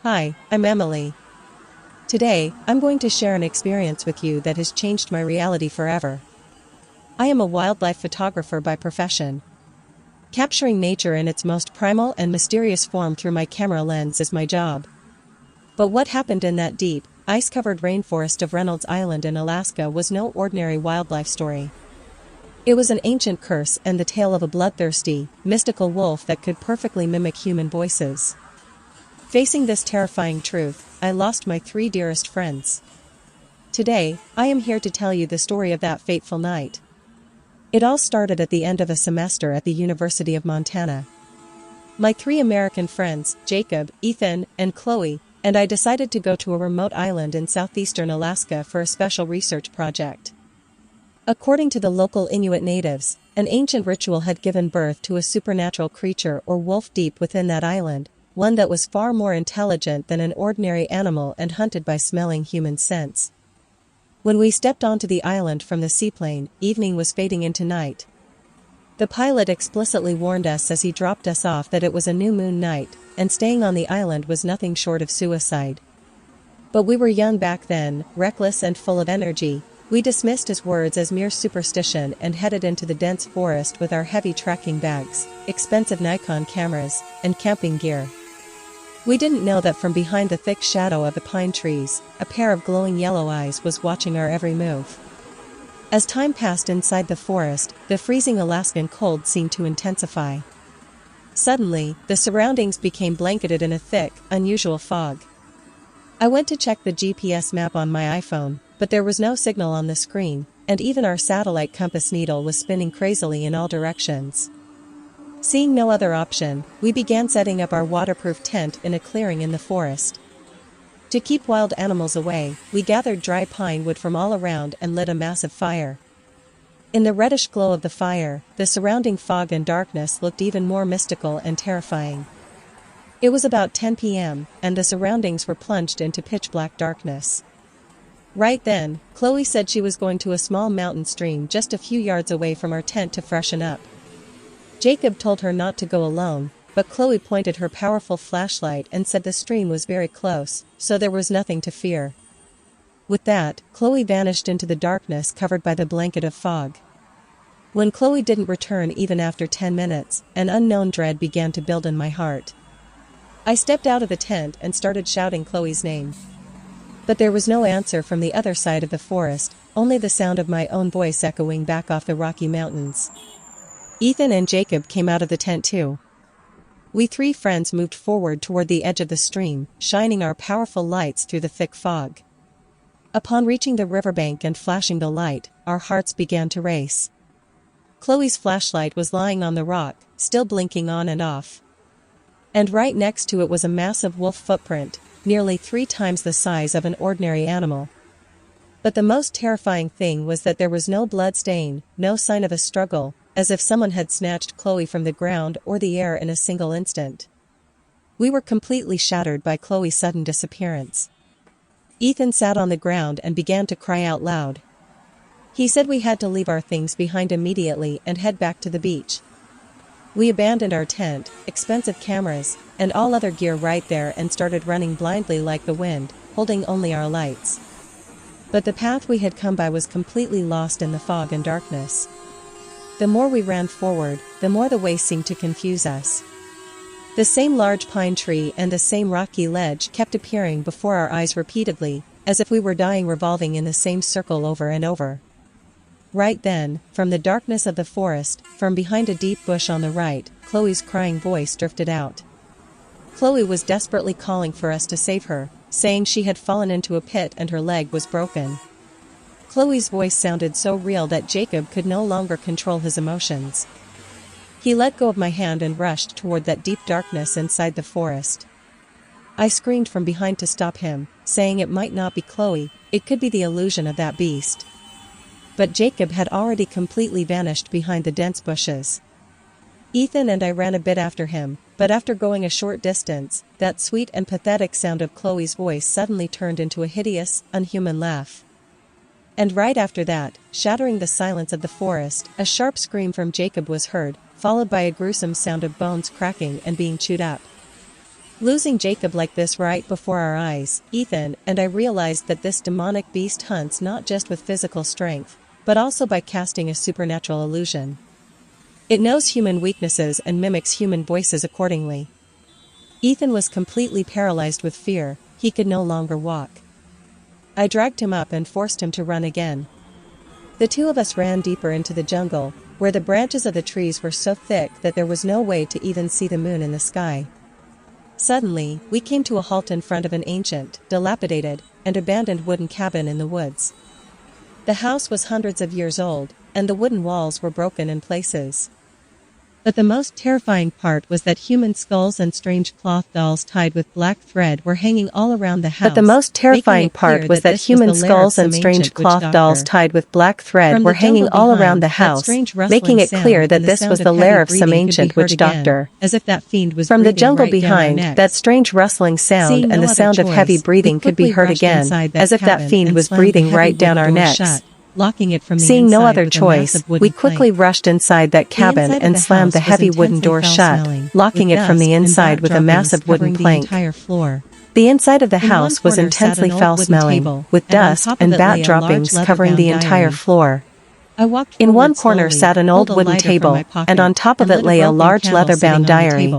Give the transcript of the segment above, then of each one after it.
Hi, I'm Emily. Today, I'm going to share an experience with you that has changed my reality forever. I am a wildlife photographer by profession. Capturing nature in its most primal and mysterious form through my camera lens is my job. But what happened in that deep, ice-covered rainforest of Reynolds Island in Alaska was no ordinary wildlife story. It was an ancient curse and the tale of a bloodthirsty, mystical wolf that could perfectly mimic human voices. Facing this terrifying truth, I lost my three dearest friends. Today, I am here to tell you the story of that fateful night. It all started at the end of a semester at the University of Montana. My three American friends, Jacob, Ethan, and Chloe, and I decided to go to a remote island in southeastern Alaska for a special research project. According to the local Inuit natives, an ancient ritual had given birth to a supernatural creature or wolf deep within that island, one that was far more intelligent than an ordinary animal and hunted by smelling human scents. When we stepped onto the island from the seaplane, evening was fading into night. The pilot explicitly warned us as he dropped us off that it was a new moon night, and staying on the island was nothing short of suicide. But we were young back then, reckless and full of energy. We dismissed his words as mere superstition and headed into the dense forest with our heavy tracking bags, expensive Nikon cameras, and camping gear. We didn't know that from behind the thick shadow of the pine trees, a pair of glowing yellow eyes was watching our every move. As time passed inside the forest, the freezing Alaskan cold seemed to intensify. Suddenly, the surroundings became blanketed in a thick, unusual fog. I went to check the GPS map on my iPhone, but there was no signal on the screen, and even our satellite compass needle was spinning crazily in all directions. Seeing no other option, we began setting up our waterproof tent in a clearing in the forest. To keep wild animals away, we gathered dry pine wood from all around and lit a massive fire. In the reddish glow of the fire, the surrounding fog and darkness looked even more mystical and terrifying. It was about 10 p.m., and the surroundings were plunged into pitch-black darkness. Right then, Chloe said she was going to a small mountain stream just a few yards away from our tent to freshen up. Jacob told her not to go alone, but Chloe pointed her powerful flashlight and said the stream was very close, so there was nothing to fear. With that, Chloe vanished into the darkness covered by the blanket of fog. When Chloe didn't return even after 10 minutes, an unknown dread began to build in my heart. I stepped out of the tent and started shouting Chloe's name. But there was no answer from the other side of the forest, only the sound of my own voice echoing back off the Rocky Mountains. Ethan and Jacob came out of the tent too. We three friends moved forward toward the edge of the stream, shining our powerful lights through the thick fog. Upon reaching the riverbank and flashing the light, our hearts began to race. Chloe's flashlight was lying on the rock, still blinking on and off. And right next to it was a massive wolf footprint, nearly 3 times the size of an ordinary animal. But the most terrifying thing was that there was no blood stain, no sign of a struggle, as if someone had snatched Chloe from the ground or the air in a single instant. We were completely shattered by Chloe's sudden disappearance. Ethan sat on the ground and began to cry out loud. He said we had to leave our things behind immediately and head back to the beach. We abandoned our tent, expensive cameras, and all other gear right there and started running blindly like the wind, holding only our lights. But the path we had come by was completely lost in the fog and darkness. The more we ran forward, the more the way seemed to confuse us. The same large pine tree and the same rocky ledge kept appearing before our eyes repeatedly, as if we were dying revolving in the same circle over and over. Right then, from the darkness of the forest, from behind a deep bush on the right, Chloe's crying voice drifted out. Chloe was desperately calling for us to save her, saying she had fallen into a pit and her leg was broken. Chloe's voice sounded so real that Jacob could no longer control his emotions. He let go of my hand and rushed toward that deep darkness inside the forest. I screamed from behind to stop him, saying it might not be Chloe, it could be the illusion of that beast. But Jacob had already completely vanished behind the dense bushes. Ethan and I ran a bit after him, but after going a short distance, that sweet and pathetic sound of Chloe's voice suddenly turned into a hideous, unhuman laugh. And right after that, shattering the silence of the forest, a sharp scream from Jacob was heard, followed by a gruesome sound of bones cracking and being chewed up. Losing Jacob like this right before our eyes, Ethan and I realized that this demonic beast hunts not just with physical strength, but also by casting a supernatural illusion. It knows human weaknesses and mimics human voices accordingly. Ethan was completely paralyzed with fear, he could no longer walk. I dragged him up and forced him to run again. The two of us ran deeper into the jungle, where the branches of the trees were so thick that there was no way to even see the moon in the sky. Suddenly, we came to a halt in front of an ancient, dilapidated, and abandoned wooden cabin in the woods. The house was hundreds of years old, and the wooden walls were broken in places. But the most terrifying part was that human skulls and strange cloth dolls tied with black thread were hanging all around the house. But the most terrifying part was that human skulls and strange cloth dolls tied with black thread were hanging all around the house, making it clear that this was the lair of some ancient witch doctor. As if that fiend was from the jungle behind, that strange rustling sound and the sound of heavy breathing could be heard again, as if that fiend was breathing right down our necks. Locking it from the Seeing no inside other with a choice, massive wooden we quickly plank. rushed inside that cabin and slammed the heavy wooden door shut, locking it from the inside with a massive wooden plank. The inside of the house was intensely foul-smelling, with dust and bat droppings covering the entire floor. In one corner sat an old wooden table, and on top of it lay a large leather-bound diary.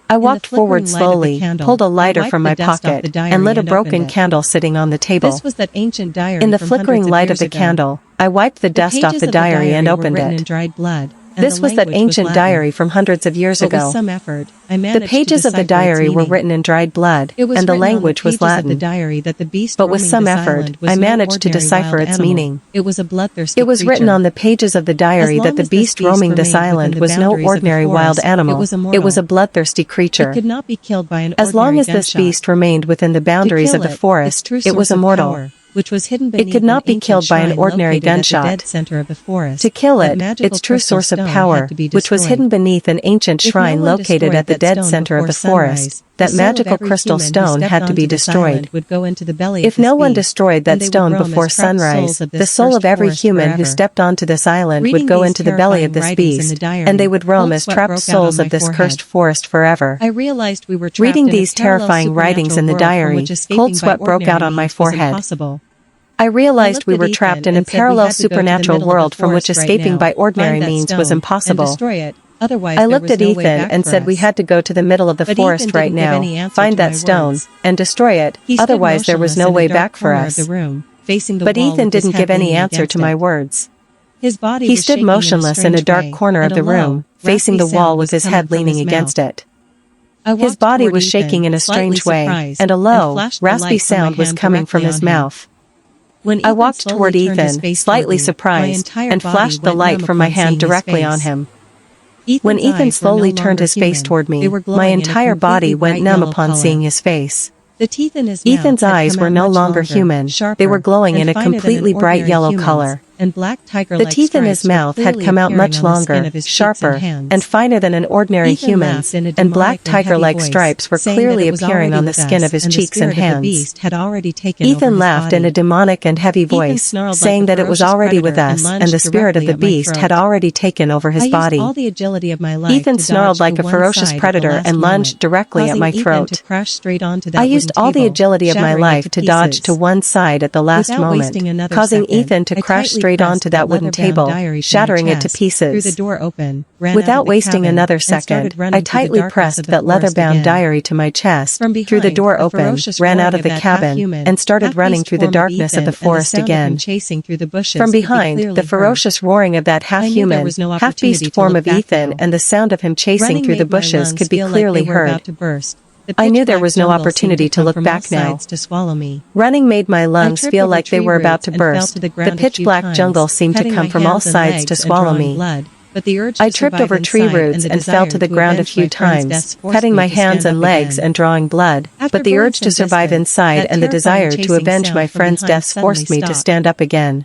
I walked forward slowly, pulled a lighter from my pocket, and lit a broken candle sitting on the table. This was that ancient diary In the from flickering hundreds of light of years the ago. candle, I wiped the dust off the diary and opened written it. in dried blood, and This the was that language ancient Latin. diary from hundreds of years But with ago. some effort, I The managed pages to of the decipher its diary were meaning. written in dried blood, It was and the written on language was pages of Latin. the diary that the beast But with roaming some this effort, island was I no managed to ordinary decipher wild its animal. meaning. It was a bloodthirsty It was written creature. on the pages of the diary As that long the as this beast beast roaming this remained island within the was no boundaries of the ordinary wild forest, animal. it was It was immortal. a bloodthirsty creature. It could not be killed by an As long ordinary as this gunshot. beast remained within the boundaries To of kill the its forest, true it was source of immortal. power, which was hidden It beneath could not an be ancient killed by an shrine ordinary located at the gunshot. dead center of the forest. To kill That it, magical its true crystal source of stone power, had to be which was destroyed. hidden beneath an ancient If shrine no one located destroyed at the that dead stone center of before the forest, sunrise, that the soul of magical every crystal human who stone stepped had to onto be this destroyed. island would go into the belly of If this no one beast, destroyed and that they would stone roam before as trapped sunrise, souls of this the soul cursed of every forest human who forever. stepped onto this island Reading would go these into the belly of this terrifying writings in beast, the diary, and they would roam cold as sweat trapped broke out souls on of my this forehead. cursed forest forever. I realized we were trapped Reading in a these parallel terrifying writings in the supernatural world from diary, which escaping cold by sweat broke out ordinary on my means was forehead. impossible. I realized looked we at were Ethan trapped in and a said we parallel had to go to the supernatural middle of the world from which forest right escaping now, by ordinary find that means stone, was and impossible. destroy it. Otherwise, I there looked was at no way Ethan back and for said we us. had to go to the middle of the But forest Ethan right didn't give now, any answer find to that my stone, words. and destroy it, He stood otherwise there was motionless no in a way dark back for corner of us. the room, facing the But wall Ethan with his didn't head give any leaning answer against to my it. words. His body He was stood shaking motionless in a strange dark way, corner of and the a low, room, facing raspy the wall sound with was his coming head from leaning his against mouth. it. I His walked body toward was Ethan, shaking in a slightly strange way, surprised, and a low, flashed the raspy light from my sound was hand coming from directly his on him. mouth. When I Ethan walked slowly toward turned his Ethan, face slightly toward me, my surprised, entire and body flashed the went light numb from my upon hand seeing his directly face. on him. Ethan's When Ethan eyes were no slowly turned longer his face human. toward They me, were my glowing in a entire body completely went bright numb yellow upon color. seeing his face. The teeth in his mouth Ethan's had eyes come were out no much longer longer, human, sharper, they were glowing and in a finer than completely an bright ordinary yellow human's, color. and black The tiger-like teeth in his stripes were mouth had clearly come out appearing much on the skin longer, of his cheeks sharper, and hands. and finer than an ordinary Ethan human's, laughed in a and black demonic and heavy tiger-like voice, stripes were saying that clearly it was appearing already on the with skin us, of his and the cheeks and spirit of the hands. beast had already taken over Ethan his laughed in body. a demonic and heavy Ethan voice, snarled like saying a that it was ferocious already with predator and us, and lunged the spirit of directly the at my beast had throat. already taken over his I used body. all the agility of my life Ethan to snarled dodge like to a one ferocious side at the predator last and lunged moment, directly at causing my Ethan throat. to crash straight onto that I used wooden all the table, agility of my shattering it life to dodge pieces. to one side at the last Without moment, wasting another causing second, Ethan to I crash tightly straight pressed onto the that wooden leather-bound table, diary to my shattering it to chest, threw the pieces. door open, ran out Without of the wasting cabin, another and started second, running I through the tightly darkness pressed of the that forest leather-bound again. diary to my chest, From threw the behind, door the open, ferocious ran roaring out of the that cabin, half-human, and started running half-beast through the form of darkness of Ethan the and the forest sound of him again. chasing through the bushes From could be behind, clearly the heard. ferocious roaring of that I knew there half-human, was no opportunity half-beast to form look of back Ethan now. and the sound of him chasing Running through the made my bushes lungs could be feel like clearly they were heard. about to burst. The I knew there pitch-black was no jungle opportunity seemed to come look from all back now. sides to swallow me. Running made my lungs tripped feel over like they tree were about roots to and fell burst. to the The ground a few pitch-black times, jungle seemed to cutting come my from all hands and sides legs to and swallow drawing me. blood. But the urge I to tripped survive over tree inside roots and the and fell desire to the to ground a avenge few my friend's times, deaths forced cutting me my to hands stand and up legs again. and drawing blood. After But the going urge to some survive distance, inside that and the terrifying desire to chasing avenge sound my from friend's behind deaths suddenly forced me to stopped. stand up again.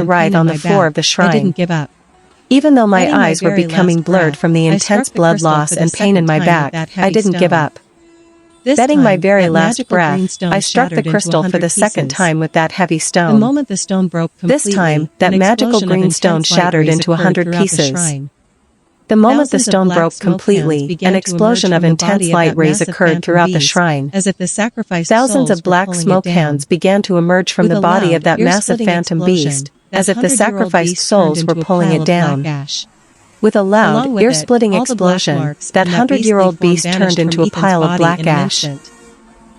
to and writhe pain on in the my floor back, of the I shrine. didn't give up. Even though my Letting my eyes were very becoming last blurred breath, from the I struck intense the blood crystal loss for the and pain in second my time with back, that I heavy didn't give stone. up. This Betting my time, very that last magical green breath, stone I struck the shattered into crystal for 100 the second pieces. time with that heavy The stone. moment the stone broke This completely, time, that an magical explosion of green stone intense light shattered rays into occurred 100 throughout the pieces. shrine. The moment the Thousands of stone black broke smoke cans completely, began an to explosion emerge of from the intense body of light that rays massive occurred phantom throughout the beast, shrine. as if the sacrificed Thousands souls of were black pulling smoke it cans down. began to emerge from With the a body loud, of that massive ear-splitting phantom explosion, beast, that as if the 100-year-old sacrificed beast turned souls were into a pulling pile it of black down. ash. With a loud, Along with it, ear-splitting all the black explosion, marks that from that beastly 100-year-old form beast turned vanished from into a Ethan's pile of body black in an ash. instant.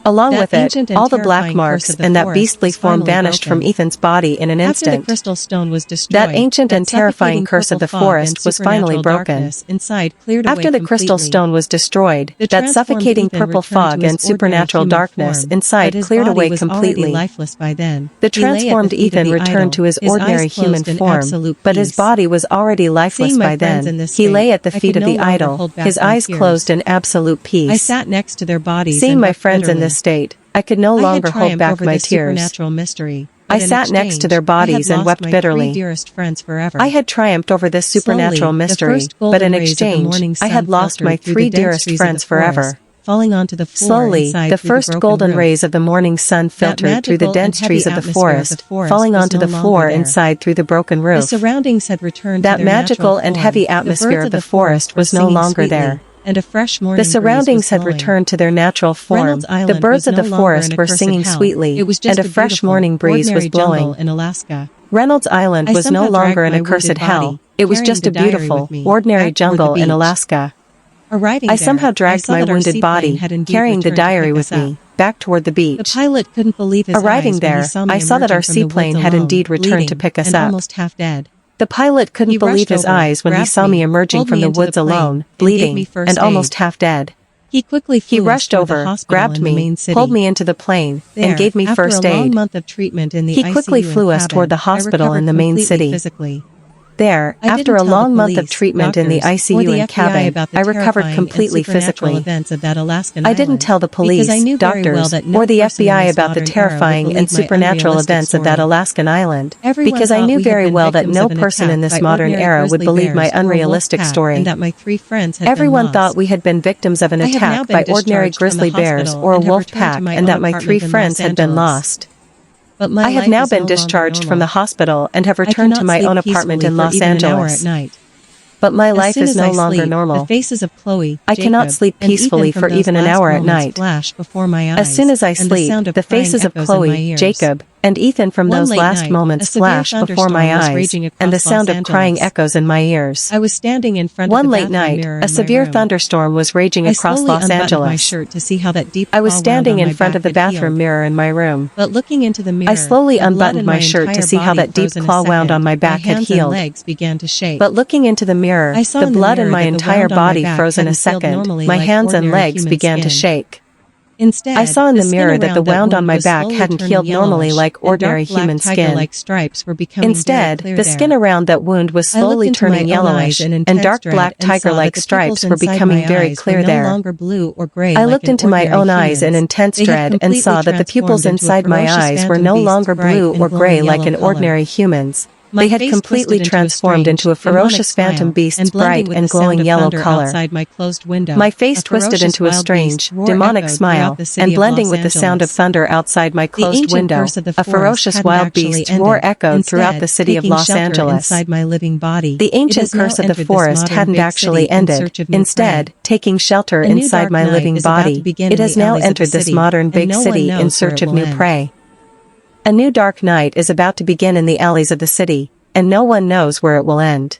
Along That with it, ancient and all the black terrifying marks curse of the and that forest beastly was form finally vanished from broken. Ethan's body in an After the instant. crystal stone was destroyed, That ancient and terrifying curse of the purple fog forest and was finally supernatural broken. darkness inside cleared away After the crystal completely. stone was destroyed, The that transformed suffocating Ethan purple returned fog to his and supernatural ordinary human darkness form, inside but his cleared body away was completely. already lifeless by then. The He lay at the transformed feet of Ethan the returned idol, to his his ordinary eyes human closed in form, absolute but his peace. body was already lifeless Seeing my by friends then. in this He state, lay at the I feet could of no the longer idol, hold back his my eyes tears. closed in absolute peace. I sat next to their bodies Seeing and my wept friends in bitterly. this state, I could no I had longer hold triumphed back over my this tears. supernatural mystery, I but in sat next to their exchange, I had bodies and lost wept my bitterly. 3 dearest friends forever. I had triumphed over this supernatural Slowly, mystery, the first but golden in rays of the exchange, morning I sun had lost my filtered through 3 the dense dearest trees of friends the forest, forever. falling onto the floor Slowly, inside the through the first broken golden roof. rays of the morning sun filtered through the magical dense and trees heavy of the atmosphere forest, of the forest falling was onto no the longer floor there. inside through the broken The roof. surroundings had returned That to their magical natural and form. heavy The atmosphere birds of the forest was no singing longer sweetly, there. and a fresh morning The breeze surroundings was had blowing. returned to their natural form. Reynolds The Island birds was of no the longer forest an were accursed singing hell. sweetly, It was just and a fresh beautiful, morning breeze was ordinary blowing. jungle in Alaska. Reynolds Island I was no somehow longer dragged an my accursed wounded hell. body, It was carrying just the a diary beautiful, with me, ordinary back toward the jungle in beach. Alaska. Arriving I there, somehow I dragged saw my that our wounded seaplane body, had indeed carrying the returned to diary pick with us up. me, back toward the The beach. pilot couldn't believe his Arriving eyes when he there, saw me I saw that our emerging from the seaplane woods had alone, indeed returned to bleeding, pick us and up. almost half dead. The pilot couldn't He believe rushed his over, eyes when he grabbed saw me emerging pulled from me the into woods the plane, alone, and gave me bleeding, first and almost aid. half dead. He quickly He flew us rushed toward the over, hospital grabbed in the me, main city. pulled me into the plane, There, and gave me after first a long aid. month of treatment in the He ICU quickly and flew us cabin, toward the I hospital in recovered the main completely city. physically. There, I after didn't a tell the long month of police, treatment in the doctors, or ICU the and FBI cabin, about the I recovered terrifying completely and supernatural physically. events of that Alaskan I didn't island, tell the because I police, knew very well doctors, that no or the person in FBI this about the modern era would terrifying and believe my supernatural unrealistic events of that story. Alaskan island, Everyone because I thought knew we had very been well that victims no of an person in attack this by modern ordinary era would grizzly believe my bears or a wolf unrealistic pack, story. and that my 3 friends had Everyone been thought lost. we had been victims of an I have now attack been by ordinary discharged from the grizzly bears hospital or a and have wolf returned to pack, my and own that my 3 apartment in friends Los had been Angeles. lost. But my I have life now is been no longer discharged from normal. the hospital and have I returned to cannot my sleep own apartment peacefully in for Los even an hour at Angeles. night. But my As life soon is as no I longer sleep, the normal. faces of Chloe, I cannot Jacob, sleep and peacefully Ethan for from those even an last hour at moments night. flash before my eyes, As soon as I and the sleep, sound of the crying faces of echoes in my Chloe, ears. Jacob, and Ethan from One those late last night, moments a severe flash before my thunderstorm was eyes, raging and the across sound Los of crying Angeles. echoes in my ears. I was standing in front of One the late bathroom night, mirror a in my severe room. thunderstorm was raging I across slowly Los unbuttoned my Angeles. shirt to see how that deep I was claw wound standing on in my front back of the had bathroom healed. mirror in my room. But looking into the mirror, I slowly the blood unbuttoned in my shirt to entire see how body that deep froze in a claw wound second. on my back My had hands and healed. legs began to shake. But looking into the mirror, I saw the in the blood in mirror my that the entire wound on my body back froze in a hadn't healed second. normally My like hands and ordinary legs human began to skin. shake. Instead, I saw in the skin mirror that the around wound on my was back slowly hadn't turning healed normally yellowish, like and ordinary dark black human skin. tiger-like stripes were becoming Instead, very clear the there. skin around that wound was I looked slowly into turning my own yellowish, eyes in and intense dark dread black and saw tiger-like that the stripes pupils were inside becoming my very eyes clear were no there. longer blue or gray I like looked an into my ordinary own eyes in human's. intense They had dread and completely saw that the pupils transformed into a inside my ferocious eyes were phantom no beast, longer bright blue and or glowing gray like yellow an color. ordinary human's. My They had face completely twisted into a transformed strange, into a ferocious demonic phantom smile, beast's and blending bright with and the sound glowing of yellow thunder color. outside my closed window. My face A twisted ferocious into a wild strange, beast's roar demonic echoed smile, throughout the city and of blending Los with the sound of Angeles. thunder outside my The closed ancient window, curse of the a forest ferocious hadn't wild actually beast's ended. roar echoed throughout Instead, the city of taking Los shelter Angeles. inside my living body, The it ancient has now curse of the entered this forest modern hadn't big actually city in ended. search of new prey. Instead, taking shelter A new inside dark my night living is about to body, begin it in has the now alleys of the entered this city, modern and big no one city in knows where search it of will new end. prey. A new dark night is about to begin in the alleys of the city, and no one knows where it will end.